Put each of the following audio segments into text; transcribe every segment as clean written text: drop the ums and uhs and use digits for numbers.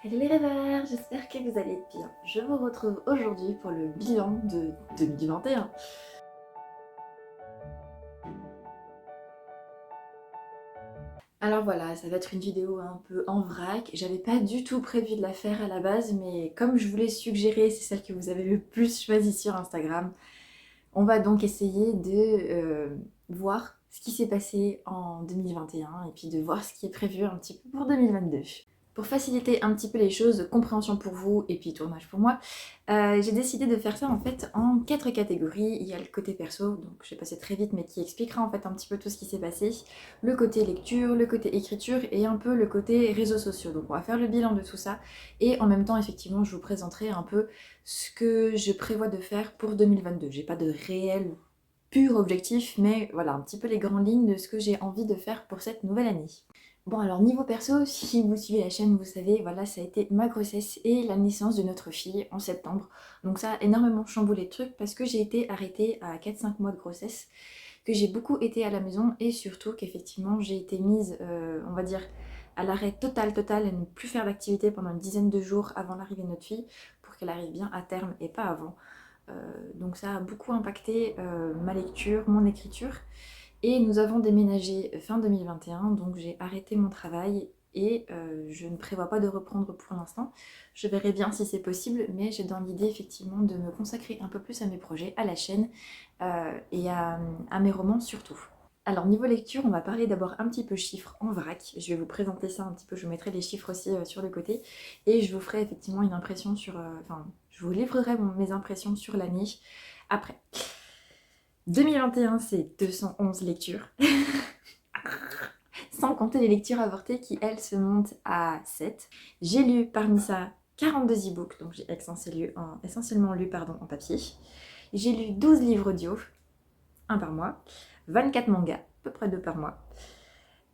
Hello les rêveurs, j'espère que vous allez bien. Je vous retrouve aujourd'hui pour le bilan de 2021. Alors voilà, ça va être une vidéo un peu en vrac. J'avais pas du tout prévu de la faire à la base, mais comme je vous l'ai suggéré, c'est celle que vous avez le plus choisie sur Instagram. On va donc essayer de voir ce qui s'est passé en 2021 et puis de voir ce qui est prévu un petit peu pour 2022. Pour faciliter un petit peu les choses, compréhension pour vous et puis tournage pour moi, j'ai décidé de faire ça en fait en 4 catégories. Il y a le côté perso, donc je vais passer très vite, mais qui expliquera en fait un petit peu tout ce qui s'est passé, le côté lecture, le côté écriture et un peu le côté réseaux sociaux. Donc on va faire le bilan de tout ça et en même temps effectivement je vous présenterai un peu ce que je prévois de faire pour 2022. J'ai pas de réel pur objectif, mais voilà un petit peu les grandes lignes de ce que j'ai envie de faire pour cette nouvelle année. Bon alors niveau perso, si vous suivez la chaîne, vous savez, voilà, ça a été ma grossesse et la naissance de notre fille en septembre. Donc ça a énormément chamboulé le truc parce que j'ai été arrêtée à 4-5 mois de grossesse, que j'ai beaucoup été à la maison et surtout qu'effectivement j'ai été mise, on va dire, à l'arrêt total et ne plus faire d'activité pendant une dizaine de jours avant l'arrivée de notre fille pour qu'elle arrive bien à terme et pas avant. Donc ça a beaucoup impacté ma lecture, mon écriture. Et nous avons déménagé fin 2021, donc j'ai arrêté mon travail et je ne prévois pas de reprendre pour l'instant. Je verrai bien si c'est possible, mais j'ai dans l'idée effectivement de me consacrer un peu plus à mes projets, à la chaîne et à mes romans surtout. Alors niveau lecture, on va parler d'abord un petit peu chiffres en vrac. Je vais vous présenter ça un petit peu, je vous mettrai les chiffres aussi sur le côté. Et je vous ferai effectivement une impression sur... Enfin, je vous livrerai mes impressions sur l'année après. 2021, c'est 211 lectures. Sans compter les lectures avortées qui, elles, se montent à 7. J'ai lu parmi ça 42 e-books, donc j'ai essentiellement lu en papier. J'ai lu 12 livres audio, un par mois. 24 mangas, à peu près 2 par mois.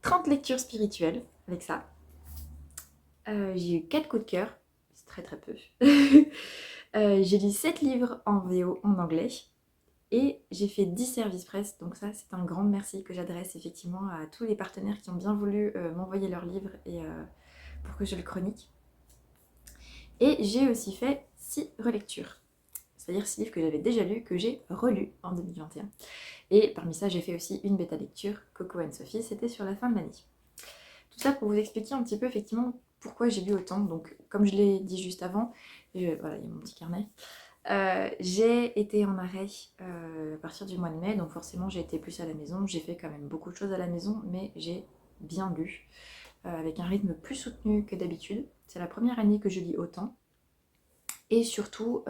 30 lectures spirituelles, avec ça. J'ai eu 4 coups de cœur, c'est très peu. J'ai lu 7 livres en VO en anglais. Et j'ai fait 10 services presse, donc ça c'est un grand merci que j'adresse effectivement à tous les partenaires qui ont bien voulu m'envoyer leurs livres et pour que je le chronique. Et j'ai aussi fait 6 relectures, c'est-à-dire 6 livres que j'avais déjà lus, que j'ai relus en 2021. Et parmi ça j'ai fait aussi une bêta lecture, Coco and Sophie, c'était sur la fin de l'année. Tout ça pour vous expliquer un petit peu effectivement pourquoi j'ai lu autant. Donc comme je l'ai dit juste avant, voilà, il y a mon petit carnet. J'ai été en arrêt à partir du mois de mai, donc forcément j'ai été plus à la maison. J'ai fait quand même beaucoup de choses à la maison, mais j'ai bien lu, avec un rythme plus soutenu que d'habitude. C'est la première année que je lis autant. Et surtout,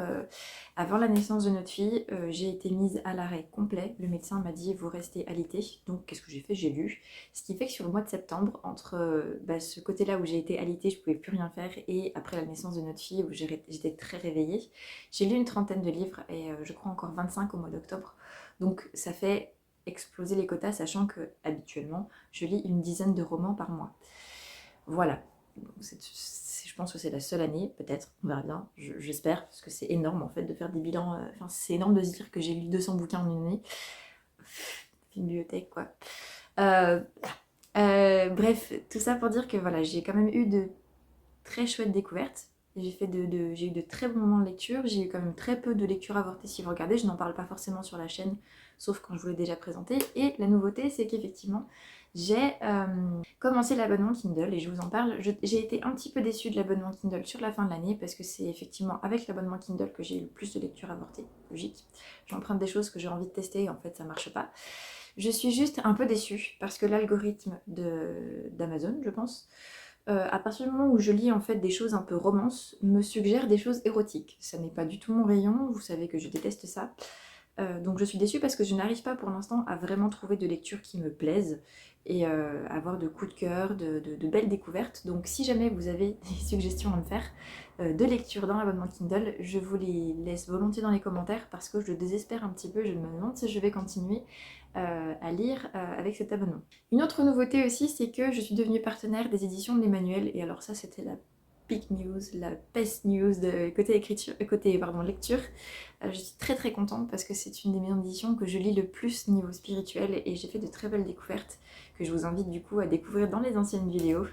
avant la naissance de notre fille, j'ai été mise à l'arrêt complet. Le médecin m'a dit vous restez alité. Donc qu'est-ce que j'ai fait? J'ai lu. Ce qui fait que sur le mois de septembre, entre ce côté-là où j'ai été alitée, je pouvais plus rien faire, et après la naissance de notre fille où j'étais très réveillée, j'ai lu une trentaine de livres et je crois encore 25 au mois d'octobre. Donc ça fait exploser les quotas, sachant que habituellement je lis une dizaine de romans par mois. Voilà. Je pense que c'est la seule année, peut-être, on verra bien, j'espère, parce que c'est énorme en fait de faire des bilans. Enfin, c'est énorme de se dire que j'ai lu 200 bouquins en une année. Une bibliothèque, quoi. Bref, tout ça pour dire que voilà, j'ai quand même eu de très chouettes découvertes. J'ai eu de très bons moments de lecture. J'ai eu quand même très peu de lectures avortées si vous regardez. Je n'en parle pas forcément sur la chaîne, sauf quand je vous l'ai déjà présenté. Et la nouveauté, c'est qu'effectivement, j'ai commencé l'abonnement Kindle et je vous en parle. J'ai été un petit peu déçue de l'abonnement Kindle sur la fin de l'année parce que c'est effectivement avec l'abonnement Kindle que j'ai eu le plus de lectures avortées. Logique. J'emprunte des choses que j'ai envie de tester et en fait ça marche pas. Je suis juste un peu déçue parce que l'algorithme d'Amazon, je pense, à partir du moment où je lis en fait des choses un peu romance, me suggère des choses érotiques. Ça n'est pas du tout mon rayon, vous savez que je déteste ça. Donc je suis déçue parce que je n'arrive pas pour l'instant à vraiment trouver de lectures qui me plaisent et avoir de coups de cœur, de belles découvertes. Donc si jamais vous avez des suggestions à me faire de lecture dans l'abonnement Kindle, je vous les laisse volontiers dans les commentaires parce que je désespère un petit peu, je me demande si je vais continuer à lire avec cet abonnement. Une autre nouveauté aussi, c'est que je suis devenue partenaire des éditions de l'Emmanuel, et alors ça c'était la big news, la best news de côté lecture. Je suis très contente parce que c'est une des maisons d'édition que je lis le plus niveau spirituel et j'ai fait de très belles découvertes que je vous invite du coup à découvrir dans les anciennes vidéos.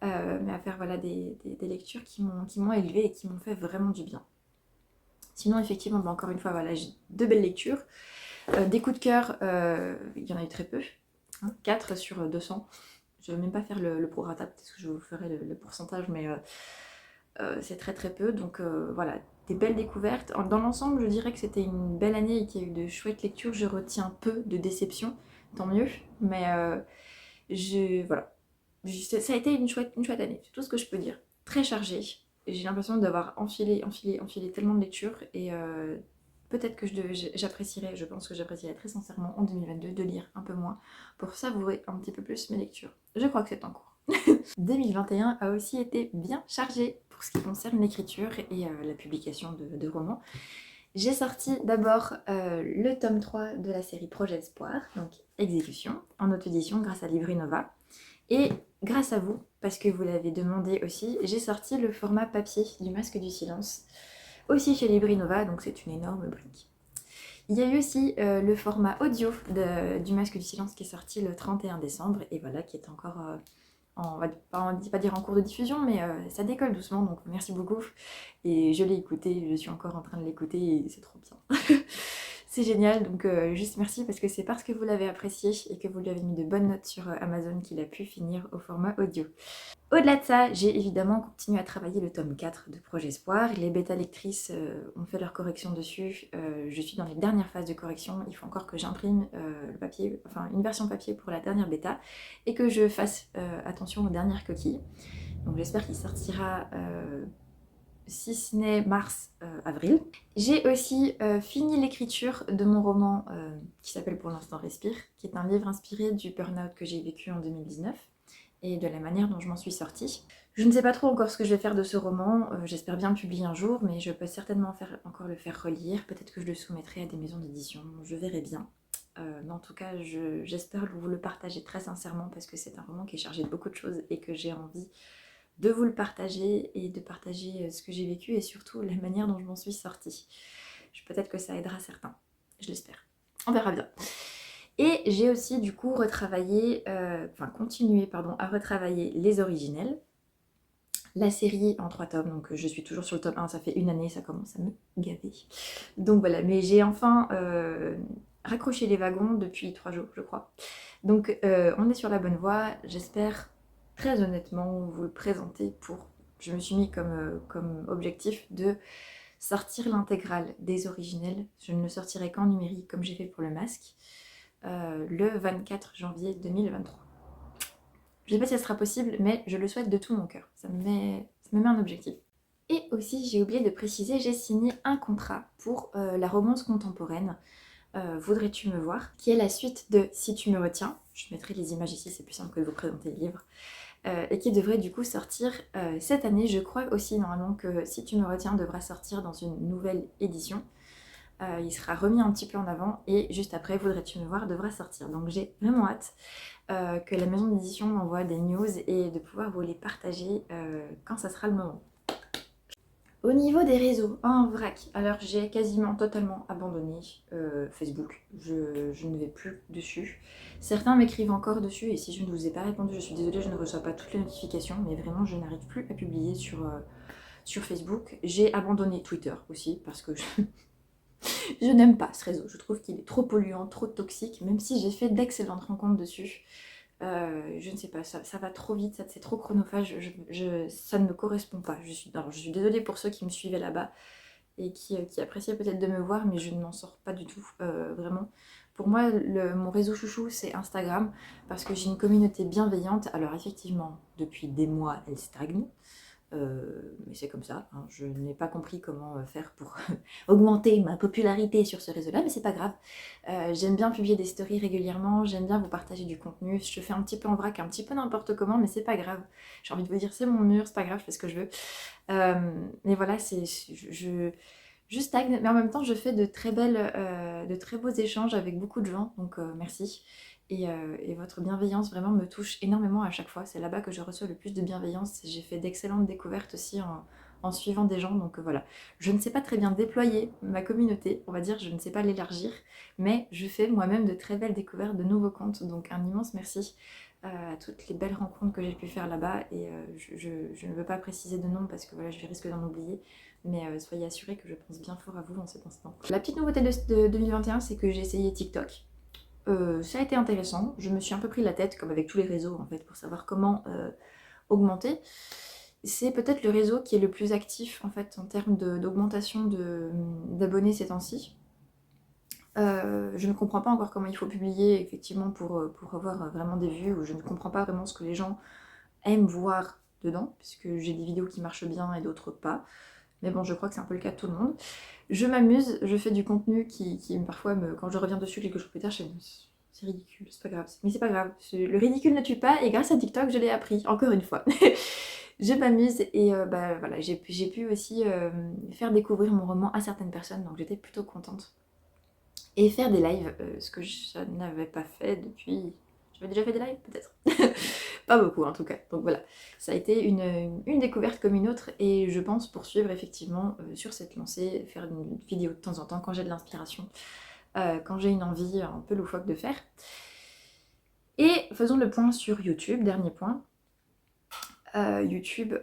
mais à faire voilà, des lectures qui m'ont élevée et qui m'ont fait vraiment du bien. Sinon, effectivement, encore une fois, voilà, j'ai 2 belles lectures. Des coups de cœur, il y en a eu très peu, hein, 4 sur 200. Je ne vais même pas faire le prorata, peut-être que je vous ferai le pourcentage, mais c'est très très peu. Donc voilà, des belles découvertes. Dans l'ensemble, je dirais que c'était une belle année et qu'il y a eu de chouettes lectures. Je retiens peu de déceptions, tant mieux. Mais voilà, ça a été une chouette année, c'est tout ce que je peux dire. Très chargée. J'ai l'impression d'avoir enfilé tellement de lectures et peut-être que j'apprécierais, je pense que j'apprécierais très sincèrement en 2022 de lire un peu moins pour savourer un petit peu plus mes lectures. Je crois que c'est en cours. 2021 a aussi été bien chargé pour ce qui concerne l'écriture et la publication de romans. J'ai sorti d'abord le tome 3 de la série Projet Espoir, donc Exécution, en auto-édition grâce à Livry Nova. Et grâce à vous, parce que vous l'avez demandé aussi, j'ai sorti le format papier du Masque du Silence, aussi chez Libri Nova, donc c'est une énorme brique. Il y a eu aussi le format audio du Masque du Silence qui est sorti le 31 décembre, et voilà, qui est encore, on va pas dire en cours de diffusion, mais ça décolle doucement, donc merci beaucoup. Et je l'ai écouté, je suis encore en train de l'écouter, et c'est trop bien. C'est génial, donc juste merci parce que c'est parce que vous l'avez apprécié et que vous lui avez mis de bonnes notes sur Amazon qu'il a pu finir au format audio. Au-delà de ça, j'ai évidemment continué à travailler le tome 4 de Projet Espoir. Les bêta lectrices ont fait leur correction dessus. Je suis dans les dernières phases de correction. Il faut encore que j'imprime le papier, enfin une version papier pour la dernière bêta et que je fasse attention aux dernières coquilles. Donc j'espère qu'il sortira si ce n'est mars-avril. J'ai aussi fini l'écriture de mon roman qui s'appelle pour l'instant Respire, qui est un livre inspiré du burn-out que j'ai vécu en 2019 et de la manière dont je m'en suis sortie. Je ne sais pas trop encore ce que je vais faire de ce roman, j'espère bien le publier un jour, mais je peux certainement encore le faire relire, peut-être que je le soumettrai à des maisons d'édition, je verrai bien. Mais en tout cas, j'espère vous le partager très sincèrement parce que c'est un roman qui est chargé de beaucoup de choses et que j'ai envie de vous le partager et de partager ce que j'ai vécu et surtout la manière dont je m'en suis sortie. Peut-être que ça aidera certains, je l'espère. On verra bien. Et j'ai aussi du coup continué à retravailler les originels. La série en 3 tomes, donc je suis toujours sur le tome 1, ça fait une année, ça commence à me gaver. Donc voilà, mais j'ai enfin raccroché les wagons depuis 3 jours, je crois. Donc on est sur la bonne voie, j'espère très honnêtement vous le présenter je me suis mis comme objectif de sortir l'intégrale des originels. Je ne le sortirai qu'en numérique comme j'ai fait pour le masque, le 24 janvier 2023. Je ne sais pas si ça sera possible, mais je le souhaite de tout mon cœur. Ça me met un objectif. Et aussi, j'ai oublié de préciser, j'ai signé un contrat pour la romance contemporaine Voudrais-tu me voir, qui est la suite de Si tu me retiens. Je mettrai les images ici, c'est plus simple que de vous présenter le livre. Et qui devrait du coup sortir cette année. Je crois aussi normalement que Si tu me retiens devra sortir dans une nouvelle édition. Il sera remis un petit peu en avant et juste après Voudrais-tu me voir devra sortir. Donc j'ai vraiment hâte que la maison d'édition m'envoie des news et de pouvoir vous les partager quand ça sera le moment. Au niveau des réseaux, en vrac, alors j'ai quasiment totalement abandonné Facebook, je ne vais plus dessus. Certains m'écrivent encore dessus et si je ne vous ai pas répondu, je suis désolée, je ne reçois pas toutes les notifications, mais vraiment je n'arrive plus à publier sur Facebook. J'ai abandonné Twitter aussi parce que je n'aime pas ce réseau, je trouve qu'il est trop polluant, trop toxique, même si j'ai fait d'excellentes rencontres dessus. Je ne sais pas, ça va trop vite, c'est trop chronophage, ça ne me correspond pas. Je suis désolée pour ceux qui me suivaient là-bas et qui appréciaient peut-être de me voir, mais je ne m'en sors pas du tout, vraiment. Pour moi, mon réseau chouchou, c'est Instagram, parce que j'ai une communauté bienveillante. Alors effectivement, depuis des mois, elle stagne. Mais c'est comme ça, hein. Je n'ai pas compris comment faire pour augmenter ma popularité sur ce réseau-là, mais c'est pas grave. J'aime bien publier des stories régulièrement, j'aime bien vous partager du contenu. Je fais un petit peu en vrac, un petit peu n'importe comment, mais c'est pas grave. J'ai envie de vous dire, c'est mon mur, c'est pas grave, je fais ce que je veux. Mais voilà, je stagne, mais en même temps, je fais de très beaux échanges avec beaucoup de gens, donc merci. Et votre bienveillance vraiment me touche énormément à chaque fois. C'est là-bas que je reçois le plus de bienveillance. J'ai fait d'excellentes découvertes aussi en suivant des gens. Donc voilà, je ne sais pas très bien déployer ma communauté, on va dire, je ne sais pas l'élargir, mais je fais moi-même de très belles découvertes de nouveaux comptes. Donc un immense merci à toutes les belles rencontres que j'ai pu faire là-bas. Et je ne veux pas préciser de nom parce que voilà, je risque d'en oublier. Mais soyez assurés que je pense bien fort à vous en cet instant. La petite nouveauté de 2021, c'est que j'ai essayé TikTok. Ça a été intéressant. Je me suis un peu pris la tête, comme avec tous les réseaux en fait, pour savoir comment augmenter. C'est peut-être le réseau qui est le plus actif en fait en termes d'augmentation d'abonnés ces temps-ci. Je ne comprends pas encore comment il faut publier effectivement pour avoir vraiment des vues, ou je ne comprends pas vraiment ce que les gens aiment voir dedans, puisque j'ai des vidéos qui marchent bien et d'autres pas. Mais bon, je crois que c'est un peu le cas de tout le monde. Je m'amuse, je fais du contenu qui parfois, quand je reviens dessus quelques jours plus tard, je me dis, c'est ridicule, c'est pas grave. Mais c'est pas grave, le ridicule ne tue pas, et grâce à TikTok, je l'ai appris, encore une fois. Je m'amuse, et bah voilà, j'ai pu aussi faire découvrir mon roman à certaines personnes, donc j'étais plutôt contente. Et faire des lives, ce que je n'avais pas fait depuis... J'avais déjà fait des lives peut-être. Pas beaucoup en tout cas. Donc voilà, ça a été une découverte comme une autre, et je pense poursuivre effectivement sur cette lancée, faire une vidéo de temps en temps quand j'ai de l'inspiration, quand j'ai une envie un peu loufoque de faire. Et faisons le point sur YouTube, dernier point. YouTube,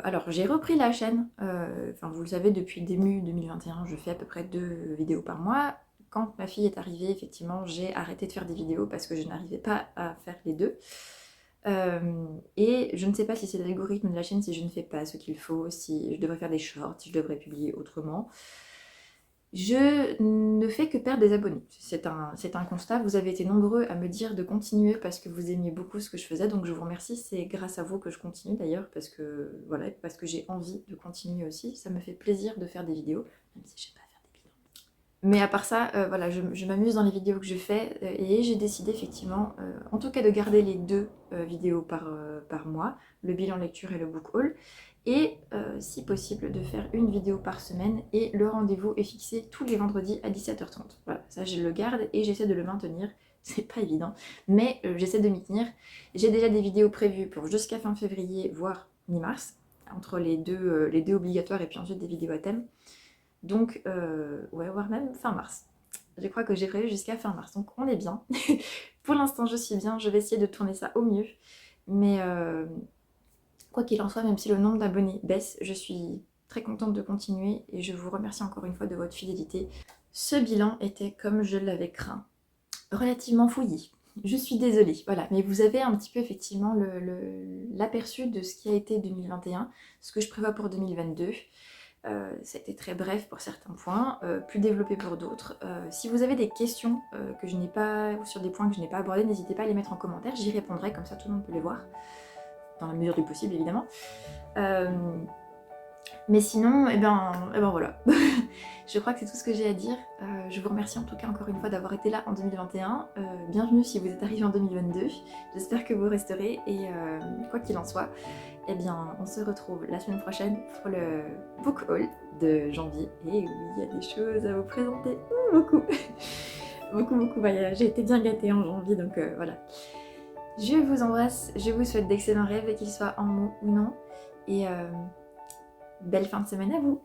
alors j'ai repris la chaîne, enfin vous le savez, depuis le début 2021, je fais à peu près 2 vidéos par mois. Quand ma fille est arrivée, effectivement, j'ai arrêté de faire des vidéos parce que je n'arrivais pas à faire les deux. Et je ne sais pas si c'est l'algorithme de la chaîne, si je ne fais pas ce qu'il faut, si je devrais faire des shorts, si je devrais publier autrement. Je ne fais que perdre des abonnés. C'est un constat. Vous avez été nombreux à me dire de continuer parce que vous aimiez beaucoup ce que je faisais, donc je vous remercie. C'est grâce à vous que je continue d'ailleurs, parce que voilà, parce que j'ai envie de continuer aussi. Ça me fait plaisir de faire des vidéos, même si je sais pas faire des bilans. Mais à part ça, voilà, je m'amuse dans les vidéos que je fais, et j'ai décidé effectivement, en tout cas, de garder les 2 vidéos par mois, le bilan lecture et le book haul. Et si possible de faire une vidéo par semaine, et le rendez-vous est fixé tous les vendredis à 17h30. Voilà, ça je le garde et j'essaie de le maintenir. C'est pas évident, mais j'essaie de m'y tenir. J'ai déjà des vidéos prévues pour jusqu'à fin février, voire mi-mars, entre les deux obligatoires et puis ensuite des vidéos à thème. Donc, ouais, voire même fin mars. Je crois que j'ai prévu jusqu'à fin mars, donc on est bien. Pour l'instant, je suis bien, je vais essayer de tourner ça au mieux. Mais quoi qu'il en soit, même si le nombre d'abonnés baisse, je suis très contente de continuer et je vous remercie encore une fois de votre fidélité. Ce bilan était, comme je l'avais craint, relativement fouillis. Je suis désolée, voilà, mais vous avez un petit peu effectivement l'aperçu de ce qui a été 2021, ce que je prévois pour 2022. Ça a été très bref pour certains points, plus développé pour d'autres. Si vous avez des questions que je n'ai pas, ou sur des points que je n'ai pas abordés, n'hésitez pas à les mettre en commentaire, j'y répondrai, comme ça tout le monde peut les voir, dans la mesure du possible évidemment. Mais sinon, voilà. Je crois que c'est tout ce que j'ai à dire. Je vous remercie en tout cas encore une fois d'avoir été là en 2021. Bienvenue si vous êtes arrivé en 2022. J'espère que vous resterez, et quoi qu'il en soit, eh bien, on se retrouve la semaine prochaine pour le book haul de janvier. Et oui, il y a des choses à vous présenter. Beaucoup. beaucoup. Bah, j'ai été bien gâtée en janvier, donc voilà. Je vous embrasse, je vous souhaite d'excellents rêves, qu'ils soient en mots ou non. Et belle fin de semaine à vous!